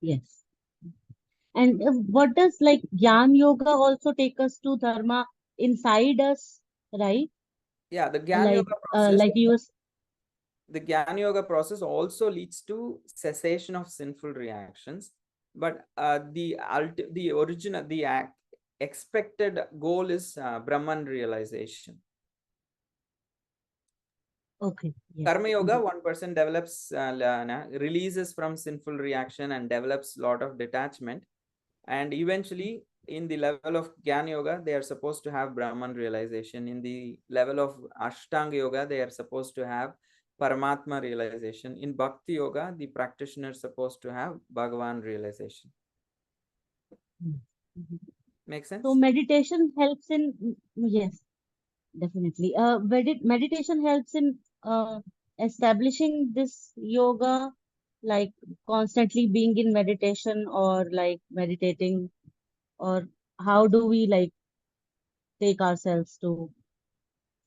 yes. And what does like Jnana Yoga also take us to Dharma inside us, right? Yeah, the Jnana Yoga process, Like you was, the Jnana Yoga process also leads to cessation of sinful reactions, but the original, the expected goal is Brahman realization. okay, yes. Karma Yoga, Mhm. one person develops, releases from sinful reaction and develops a lot of detachment, and eventually in the level of Jnana Yoga they are supposed to have Brahman realization. In the level of Ashtanga Yoga they are supposed to have Paramatma realization. In Bhakti Yoga the practitioner is supposed to have Bhagavan realization. Mhm. Mhm. Make So sense? meditation helps in, yes, definitely. Meditation helps in establishing this yoga, like constantly being in meditation or like meditating, or how do we like take ourselves to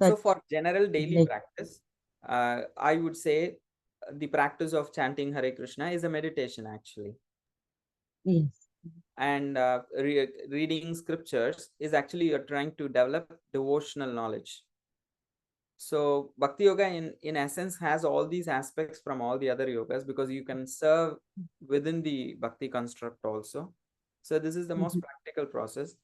So such for general daily like, practice, I would say the practice of chanting Hare Krishna is a meditation actually. yes. And reading scriptures is actually you're trying to develop devotional knowledge. So Bhakti Yoga in essence has all these aspects from all the other yogas, because you can serve within the Bhakti construct also. So this is the most Mhm. practical process.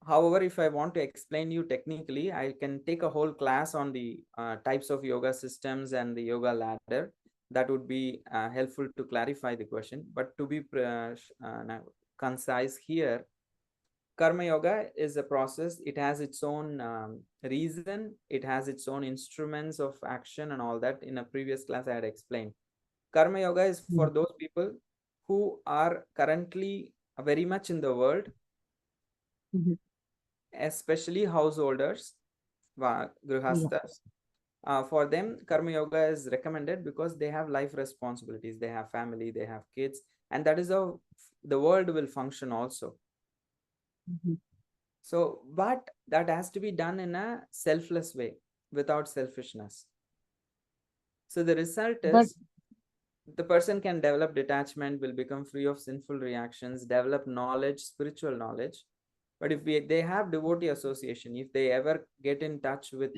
However, if I want to explain you technically, I can take a whole class on the types of yoga systems and the yoga ladder. That would be helpful to clarify the question. But to be concise here, Karma Yoga is a process. It has its own reason. It has its own instruments of action and all that. In a previous class, I had explained. Karma Yoga is for those people who are currently very much in the world, especially householders, grihasthas. For them, Karma Yoga is recommended because they have life responsibilities, they have family, they have kids, and that is how the world will function also. So, but that has to be done in a selfless way, without selfishness. So the result is the person can develop detachment, will become free of sinful reactions, develop knowledge, spiritual knowledge. But if they have devotee association, if they ever get in touch with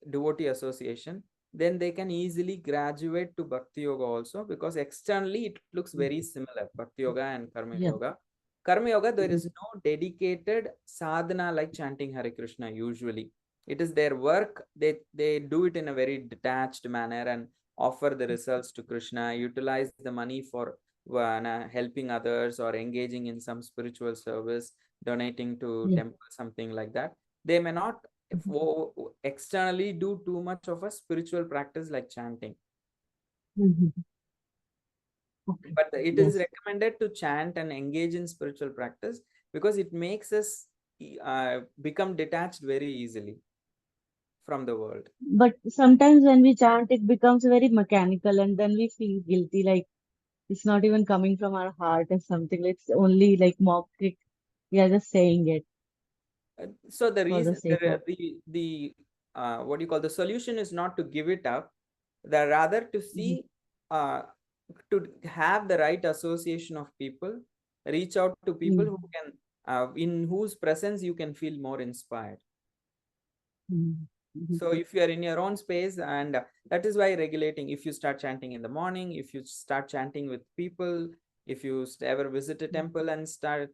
devotee association, then they can easily graduate to Bhakti Yoga also, because externally it looks very similar, Bhakti Yoga and Karma Yoga. Karma Yoga, there is no dedicated sadhana like chanting Hare Krishna usually. It is their work. They do it in a very detached manner and offer the results to Krishna, utilize the money for helping others or engaging in some spiritual service, donating to temple, something like that. They may not externally do too much of a spiritual practice like chanting. But it is recommended to chant and engage in spiritual practice because it makes us become detached very easily from the world. But sometimes when we chant, it becomes very mechanical, and then we feel guilty, like it's not even coming from our heart or something. It's only like mocking. We are just saying it So the for the reason, sake of. the what do you call, the solution is not to give it up, the rather to see to have the right association of people, reach out to people who can in whose presence you can feel more inspired. So if you are in your own space, and that is why regulating, if you start chanting in the morning, if you start chanting with people, if you ever visit a temple and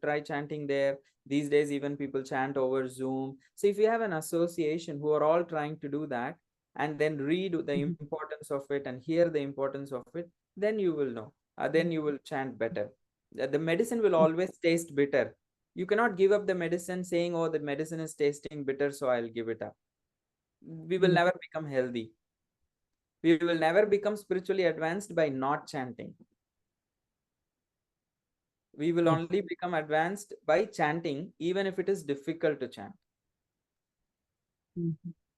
try chanting there, these days even people chant over Zoom. So if you have an association who are all trying to do that, and then read the importance of it and hear the importance of it, then you will know, then you will chant better. The medicine will always taste bitter. You cannot give up the medicine saying, oh, the medicine is tasting bitter, so I'll give it up. We will never become healthy. We will never become spiritually advanced by not chanting. We will only become advanced by chanting, even if it is difficult to chant.